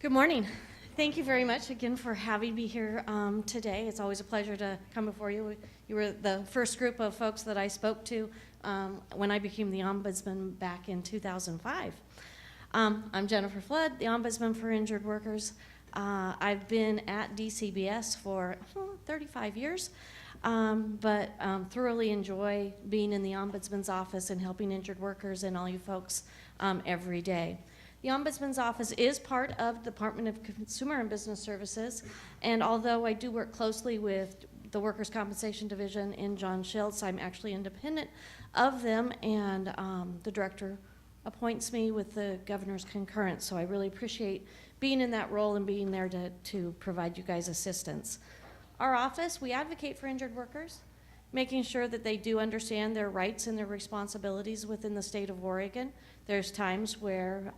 Good morning. Thank you very much again for having me here today. It's always a pleasure to come before you. You were the first group of folks that I spoke to when I became the Ombudsman back in 2005. I'm Jennifer Flood, the Ombudsman for Injured Workers. I've been at DCBS for 35 years, but thoroughly enjoy being in the Ombudsman's office and helping injured workers and all you folks every day. The Ombudsman's Office is part of the Department of Consumer and Business Services, and although I do work closely with the Workers' Compensation Division in John Schiltz, I'm actually independent of them, and the director appoints me with the governor's concurrence, so I really appreciate being in that role and being there to provide you guys assistance. Our office, we advocate for injured workers, making sure that they do understand their rights and their responsibilities within the state of Oregon. There's times where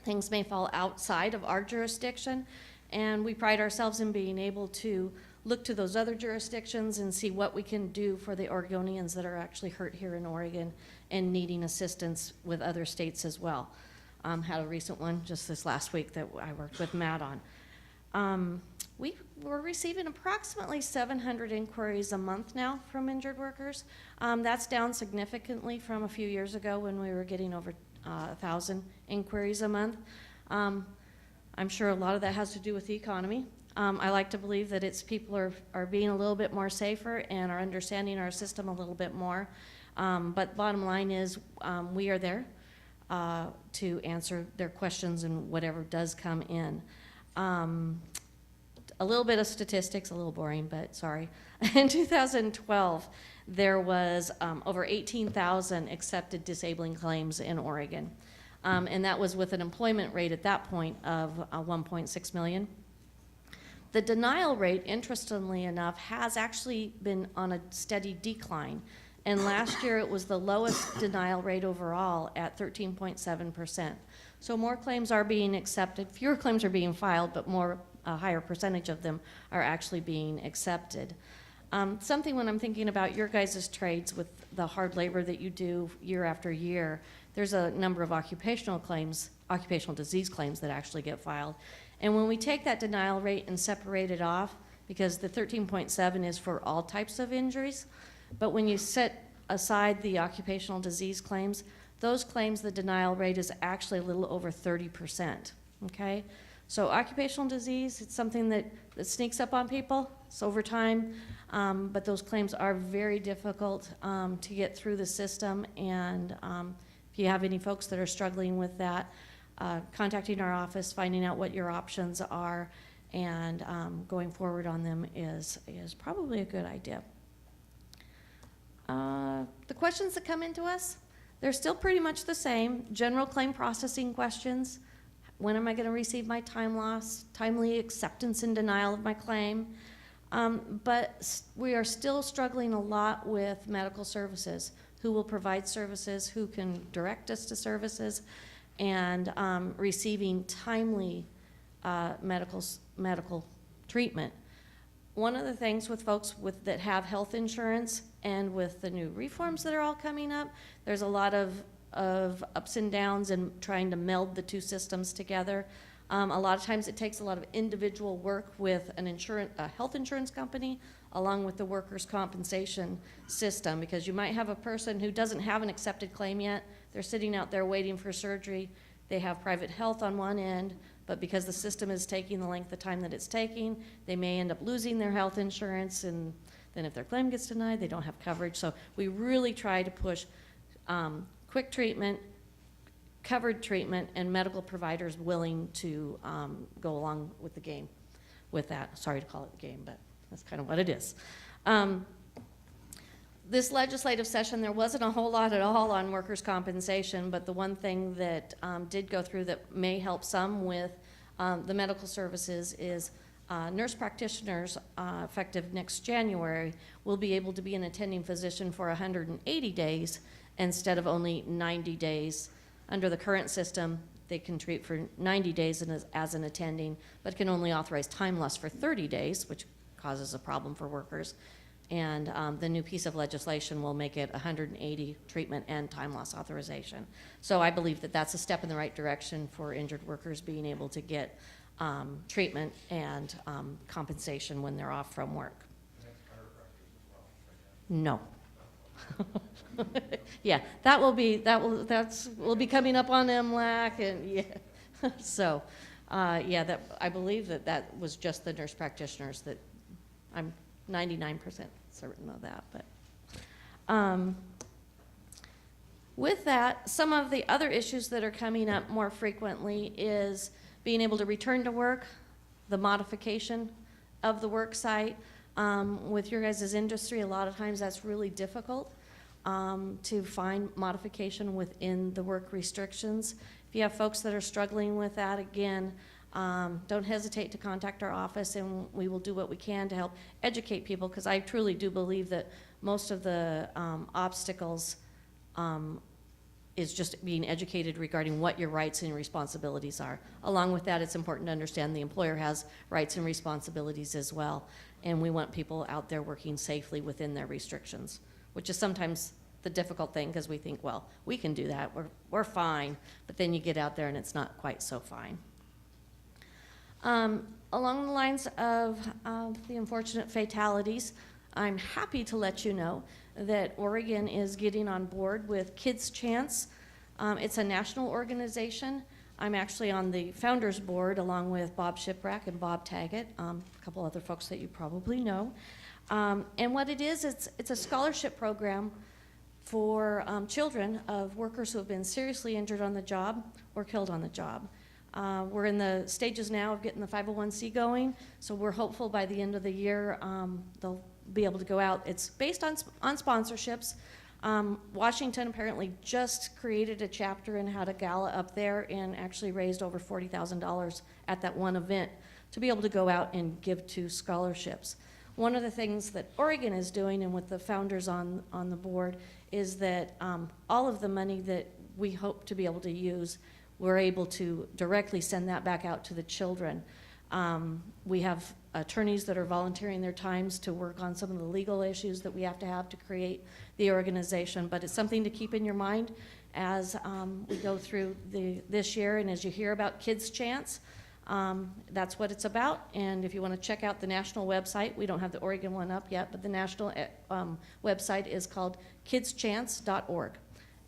things may fall outside of our jurisdiction, and we pride ourselves in being able to look to those other jurisdictions and see what we can do for the Oregonians that are actually hurt here in Oregon and needing assistance with other states as well. Had a recent one just this last week that I worked with Matt on. We're receiving approximately 700 inquiries a month now from injured workers. That's down significantly from a few years ago when we were getting over 1,000 inquiries a month. I'm sure a lot of that has to do with the economy. I like to believe that it's people are being a little bit more safer and are understanding our system a little bit more. But bottom line is we are there to answer their questions and whatever does come in. A little bit of statistics, a little boring, but sorry. In 2012, there was over 18,000 accepted disabling claims in Oregon. And that was with an employment rate at that point of 1.6 million. The denial rate, interestingly enough, has actually been on a steady decline. And last year it was the lowest denial rate overall at 13.7%. So more claims are being accepted, fewer claims are being filed, but a higher percentage of them are actually being accepted. Something when I'm thinking about your guys' trades with the hard labor that you do year after year, there's a number of occupational disease claims that actually get filed. And when we take that denial rate and separate it off, because the 13.7 is for all types of injuries, but when you set aside the occupational disease claims, those claims, the denial rate is actually a little over 30%, okay? So occupational disease, it's something that sneaks up on people. It's over time, but those claims are very difficult to get through the system. And if you have any folks that are struggling with that, contacting our office, finding out what your options are, and going forward on them is probably a good idea. The questions that come into us, they're still pretty much the same. General claim processing questions. When am I going to receive my time loss? Timely acceptance and denial of my claim. But we are still struggling a lot with medical services. Who will provide services? Who can direct us to services? And receiving timely medical treatment. One of the things with folks that have health insurance and with the new reforms that are all coming up, there's a lot of ups and downs and trying to meld the two systems together. A lot of times it takes a lot of individual work with a health insurance company along with the workers' compensation system, because you might have a person who doesn't have an accepted claim yet. They're sitting out there waiting for surgery. They have private health on one end, but because the system is taking the length of time that it's taking, they may end up losing their health insurance, and then if their claim gets denied, they don't have coverage. So we really try to push quick treatment, covered treatment, and medical providers willing to go along with the game with that. Sorry to call it the game, but that's kind of what it is. This legislative session, there wasn't a whole lot at all on workers' compensation, but the one thing that did go through that may help some with the medical services is nurse practitioners, effective next January, will be able to be an attending physician for 180 days instead of only 90 days. Under the current system, they can treat for 90 days as an attending, but can only authorize time loss for 30 days, which causes a problem for workers. And the new piece of legislation will make it 180 treatment and time loss authorization. So I believe that that's a step in the right direction for injured workers being able to get treatment and compensation when they're off from work. No. Yeah, will be coming up on MLAC, and yeah. So, yeah, I believe that was just the nurse practitioners. That I'm 99% certain of that. But with that, some of the other issues that are coming up more frequently is being able to return to work, the modification of the work site. With your guys' industry, a lot of times that's really difficult to find modification within the work restrictions. If you have folks that are struggling with that, again, don't hesitate to contact our office, and we will do what we can to help educate people, because I truly do believe that most of the obstacles is just being educated regarding what your rights and responsibilities are. Along with that, it's important to understand the employer has rights and responsibilities as well, and we want people out there working safely within their restrictions, which is sometimes the difficult thing, because we think, well, we can do that, we're fine, but then you get out there and it's not quite so fine. Along the lines of the unfortunate fatalities, I'm happy to let you know that Oregon is getting on board with Kids Chance. It's a national organization. I'm actually on the founders board along with Bob Shiprack and Bob Taggett, a couple other folks that you probably know. And what it is, it's a scholarship program for children of workers who have been seriously injured on the job or killed on the job. We're in the stages now of getting the 501c going, so we're hopeful by the end of the year they'll be able to go out. It's based on sponsorships. Washington apparently just created a chapter in How to Gala up there and actually raised over $40,000 at that one event to be able to go out and give to scholarships. One of the things that Oregon is doing, and with the founders on the board, is that all of the money that we hope to be able to use, we're able to directly send that back out to the children. We have attorneys that are volunteering their times to work on some of the legal issues that we have to create the organization, but it's something to keep in your mind as we go through this year, and as you hear about Kids Chance, that's what it's about. And if you want to check out the national website, we don't have the Oregon one up yet, but the national website is called kidschance.org,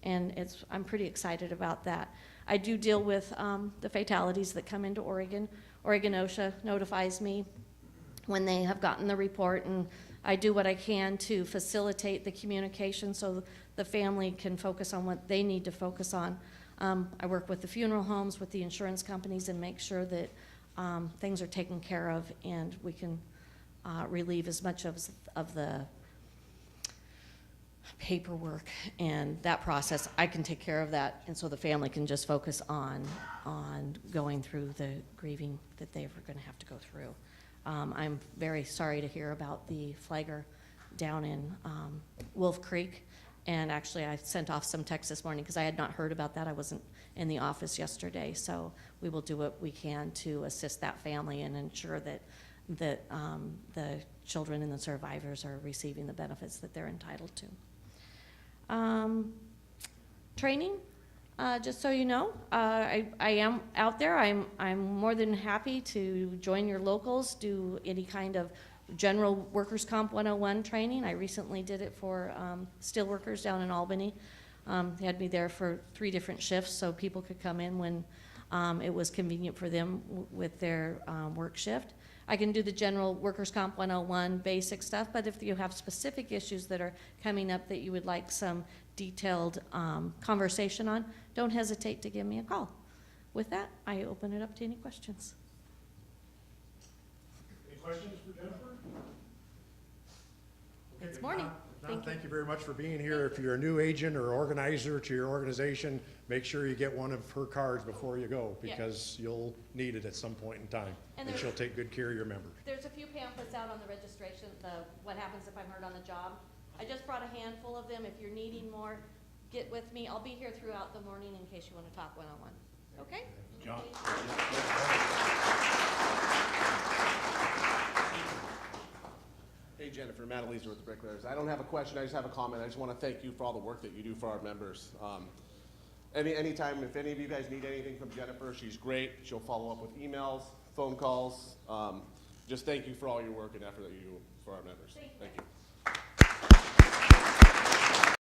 and I'm pretty excited about that. I do deal with the fatalities that come into Oregon. Oregon OSHA notifies me when they have gotten the report, and I do what I can to facilitate the communication so the family can focus on what they need to focus on. I work with the funeral homes, with the insurance companies, and make sure that things are taken care of, and we can relieve as much of the paperwork and that process. I can take care of that, and so the family can just focus on going through the grieving that they were going to have to go through. I'm very sorry to hear about the flagger down in Wolf Creek, and actually I sent off some texts this morning because I had not heard about that. I wasn't in the office yesterday, so we will do what we can to assist that family and ensure that the children and the survivors are receiving the benefits that they're entitled to. Training, just so you know, I am out there. I'm more than happy to join your locals, do any kind of general workers' comp 101 training. I recently did it for steel workers down in Albany. They had me there for 3 different shifts so people could come in when it was convenient for them with their work shift. I can do the general workers' comp 101 basic stuff, but if you have specific issues that are coming up that you would like some detailed conversation on, don't hesitate to give me a call. With that, I open it up to any questions. Any questions for Jennifer? Okay, It's morning. Thank you very much for being here. If you're a new agent or organizer to your organization, make sure you get one of her cards before you go, because you'll need it at some point in time, and she'll take good care of your members. There's a few pamphlets out on the registration, what happens if I'm hurt on the job. I just brought a handful of them. If you're needing more, get with me. I'll be here throughout the morning in case you want to talk one-on-one. Okay? John. Hey Jennifer, Matt Matt Eliezer with the Bricklayers. I don't have a question, I just have a comment. I just want to thank you for all the work that you do for our members. Anytime, if any of you guys need anything from Jennifer, she's great. She'll follow up with emails, phone calls. Just thank you for all your work and effort that you do for our members. Thank you.